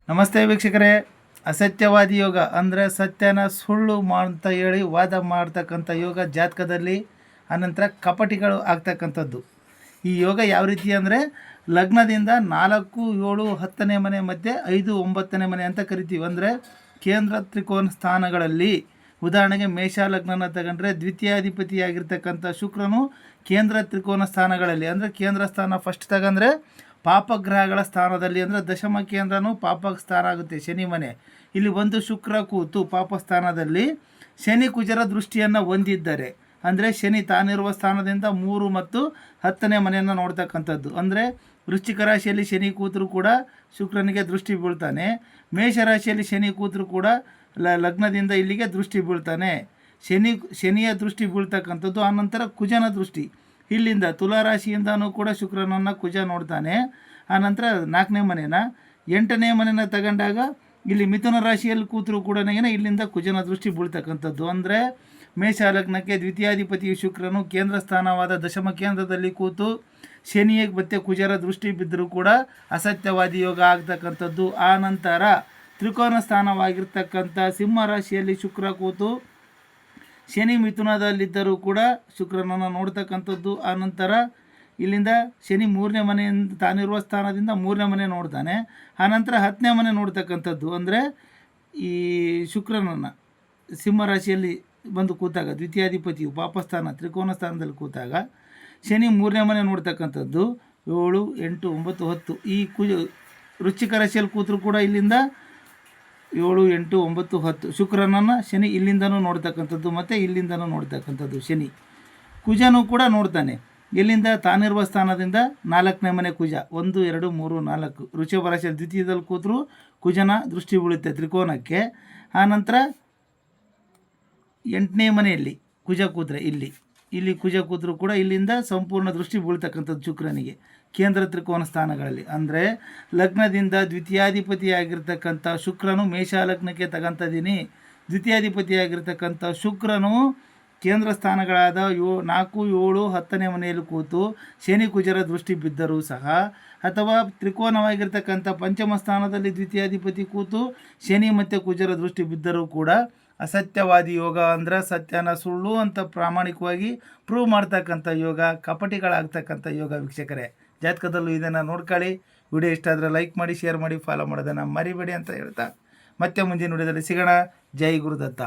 ನಮಸ್ತೆ ವೀಕ್ಷಕರೇ. ಅಸತ್ಯವಾದಿ ಯೋಗ ಅಂದರೆ ಸತ್ಯನ ಸುಳ್ಳು ಅಂತ ಹೇಳಿ ವಾದ ಮಾಡ್ತಕ್ಕಂಥ ಯೋಗ ಜಾತಕದಲ್ಲಿ, ಅನಂತರ ಕಪಟಿಗಳು ಆಗ್ತಕ್ಕಂಥದ್ದು. ಈ ಯೋಗ ಯಾವ ರೀತಿ ಅಂದರೆ ಲಗ್ನದಿಂದ 4, 7, 10ನೇ ಮನೆ ಮಧ್ಯೆ 5, 9ನೇ ಮನೆ ಅಂತ ಕರಿತೀವಿ. ಅಂದರೆ ಕೇಂದ್ರ ತ್ರಿಕೋನ ಸ್ಥಾನಗಳಲ್ಲಿ, ಉದಾಹರಣೆಗೆ ಮೇಷ ಲಗ್ನನ ತಗೊಂಡ್ರೆ ದ್ವಿತೀಯಾಧಿಪತಿಯಾಗಿರ್ತಕ್ಕಂಥ ಶುಕ್ರನು ಕೇಂದ್ರ ತ್ರಿಕೋನ ಸ್ಥಾನಗಳಲ್ಲಿ, ಅಂದರೆ ಕೇಂದ್ರ ಸ್ಥಾನ ಫಸ್ಟ್ ತಗೊಂಡ್ರೆ ಪಾಪಗ್ರಹಗಳ ಸ್ಥಾನದಲ್ಲಿ, ಅಂದರೆ ದಶಮ ಕೇಂದ್ರನೂ ಪಾಪ ಸ್ಥಾನ ಆಗುತ್ತೆ, ಶನಿ ಮನೆ. ಇಲ್ಲಿ ಒಂದು ಶುಕ್ರ ಕೂತು ಪಾಪಸ್ಥಾನದಲ್ಲಿ ಶನಿ ಕುಜರ ದೃಷ್ಟಿಯನ್ನು ಹೊಂದಿದ್ದಾರೆ. ಅಂದರೆ ಶನಿ ತಾನಿರುವ ಸ್ಥಾನದಿಂದ 3 ಮತ್ತು 10ನೇ ಮನೆಯನ್ನು ನೋಡ್ತಕ್ಕಂಥದ್ದು. ಅಂದರೆ ವೃಶ್ಚಿಕ ರಾಶಿಯಲ್ಲಿ ಶನಿ ಕೂತರು ಕೂಡ ಶುಕ್ರನಿಗೆ ದೃಷ್ಟಿ ಬೀಳ್ತಾನೆ. ಮೇಷರಾಶಿಯಲ್ಲಿ ಶನಿ ಕೂತರು ಕೂಡ ಲಗ್ನದಿಂದ ಇಲ್ಲಿಗೆ ದೃಷ್ಟಿ ಬೀಳ್ತಾನೆ. ಶನಿಯ ದೃಷ್ಟಿ ಬೀಳ್ತಕ್ಕಂಥದ್ದು. ಆನಂತರ ಕುಜನ ದೃಷ್ಟಿ ಇಲ್ಲಿಂದ ತುಲಾರಾಶಿಯಿಂದನೂ ಕೂಡ ಶುಕ್ರನನ್ನು ಕುಜ ನೋಡ್ತಾನೆ. ಆನಂತರ 4ನೇ ಮನೆನ 8ನೇ ಮನೆನ ತಗೊಂಡಾಗ ಇಲ್ಲಿ ಮಿಥುನ ರಾಶಿಯಲ್ಲಿ ಕೂತರು ಕೂಡ ಇಲ್ಲಿಂದ ಕುಜನ ದೃಷ್ಟಿ ಬೀಳ್ತಕ್ಕಂಥದ್ದು. ಅಂದರೆ ಮೇಷ ಲಗ್ನಕ್ಕೆ ದ್ವಿತೀಯಾಧಿಪತಿ ಶುಕ್ರನು ಕೇಂದ್ರ ಸ್ಥಾನವಾದ ದಶಮ ಕೇಂದ್ರದಲ್ಲಿ ಕೂತು ಶನಿಗೆ ಮತ್ತೆ ಕುಜರ ದೃಷ್ಟಿ ಬಿದ್ದರೂ ಕೂಡ ಅಸತ್ಯವಾದಿ ಯೋಗ ಆಗ್ತಕ್ಕಂಥದ್ದು. ಆನಂತರ ತ್ರಿಕೋನ ಸ್ಥಾನವಾಗಿರ್ತಕ್ಕಂಥ ಸಿಂಹ ರಾಶಿಯಲ್ಲಿ ಶುಕ್ರ ಕೂತು ಶನಿ ಮಿಥುನದಲ್ಲಿದ್ದರೂ ಕೂಡ ಶುಕ್ರನನ್ನು ನೋಡ್ತಕ್ಕಂಥದ್ದು. ಆನಂತರ ಇಲ್ಲಿಂದ ಶನಿ 3ನೇ ಮನೆಯಿಂದ ತಾನಿರುವ ಸ್ಥಾನದಿಂದ 3ನೇ ಮನೆ ನೋಡ್ತಾನೆ. ಆನಂತರ 10ನೇ ಮನೆ ನೋಡ್ತಕ್ಕಂಥದ್ದು. ಅಂದರೆ ಈ ಶುಕ್ರನನ್ನು ಸಿಂಹರಾಶಿಯಲ್ಲಿ ಬಂದು ಕೂತಾಗ ದ್ವಿತೀಯಾಧಿಪತಿಯು ಪಾಪಸ್ಥಾನ ತ್ರಿಕೋನ ಸ್ಥಾನದಲ್ಲಿ ಕೂತಾಗ ಶನಿ 3ನೇ ಮನೆ ನೋಡ್ತಕ್ಕಂಥದ್ದು. 7, 8, 9, 10 ಈ ವೃಶ್ಚಿಕ ರಾಶಿಯಲ್ಲಿ ಕೂತರು ಕೂಡ ಇಲ್ಲಿಂದ 7, 8, 9, 10 ಶುಕ್ರನನ್ನು ಶನಿ ಇಲ್ಲಿಂದನೂ ನೋಡ್ತಕ್ಕಂಥದ್ದು ಮತ್ತು ಇಲ್ಲಿಂದನೂ ನೋಡ್ತಕ್ಕಂಥದ್ದು. ಶನಿ ಕುಜನೂ ಕೂಡ ನೋಡ್ತಾನೆ. ಇಲ್ಲಿಂದ ತಾನಿರುವ ಸ್ಥಾನದಿಂದ 4ನೇ ಮನೆ ಕುಜ 1, 2, 3, 4 ವೃಷಭ ರಾಶಿಯಲ್ಲಿ ದ್ವಿತೀಯದಲ್ಲಿ ಕೂತರು ಕುಜನ ದೃಷ್ಟಿ ಬೀಳುತ್ತೆ ತ್ರಿಕೋನಕ್ಕೆ. ಆನಂತರ 8ನೇ ಮನೆಯಲ್ಲಿ ಕುಜ ಕೂತ್ರೆ ಇಲ್ಲಿ ಕುಜ ಕೂತರು ಕೂಡ ಇಲ್ಲಿಂದ ಸಂಪೂರ್ಣ ದೃಷ್ಟಿ ಬೀಳ್ತಕ್ಕಂಥದ್ದು ಶುಕ್ರನಿಗೆ ಕೇಂದ್ರ ತ್ರಿಕೋನ ಸ್ಥಾನಗಳಲ್ಲಿ. ಅಂದರೆ ಲಗ್ನದಿಂದ ದ್ವಿತೀಯಾಧಿಪತಿಯಾಗಿರ್ತಕ್ಕಂಥ ಶುಕ್ರನು ಮೇಷ ಲಗ್ನಕ್ಕೆ ತಗೊಂತಿದ್ದೀನಿ. ದ್ವಿತೀಯಾಧಿಪತಿಯಾಗಿರ್ತಕ್ಕಂಥ ಶುಕ್ರನು ಕೇಂದ್ರ ಸ್ಥಾನಗಳಾದ 4, 7, 10ನೇ ಮನೆಯಲ್ಲಿ ಕೂತು ಶನಿ ಕುಜರ ದೃಷ್ಟಿ ಬಿದ್ದರೂ ಸಹ, ಅಥವಾ ತ್ರಿಕೋನವಾಗಿರ್ತಕ್ಕಂಥ ಪಂಚಮ ಸ್ಥಾನದಲ್ಲಿ ದ್ವಿತೀಯಾಧಿಪತಿ ಕೂತು ಶನಿ ಮತ್ತು ಕುಜರ ದೃಷ್ಟಿ ಬಿದ್ದರೂ ಕೂಡ ಅಸತ್ಯವಾದಿ ಯೋಗ. ಅಂದರೆ ಸತ್ಯನ ಸುಳ್ಳು ಅಂತ ಪ್ರಾಮಾಣಿಕವಾಗಿ ಪ್ರೂವ್ ಮಾಡ್ತಕ್ಕಂಥ ಯೋಗ, ಕಪಟಿಗಳಾಗ್ತಕ್ಕಂಥ ಯೋಗ. ವೀಕ್ಷಕರೇ, ಜಾತಕದಲ್ಲೂ ಇದನ್ನು ನೋಡ್ಕೊಳ್ಳಿ. ವಿಡಿಯೋ ಇಷ್ಟ ಆದರೆ ಲೈಕ್ ಮಾಡಿ, ಶೇರ್ ಮಾಡಿ, ಫಾಲೋ ಮಾಡೋದನ್ನು ಮರಿಬೇಡಿ ಅಂತ ಹೇಳ್ತಾ ಮತ್ತೆ ಮುಂದಿನ ವಿಡಿಯೋದಲ್ಲಿ ಸಿಗೋಣ. ಜೈ ಗುರುದತ್ತ.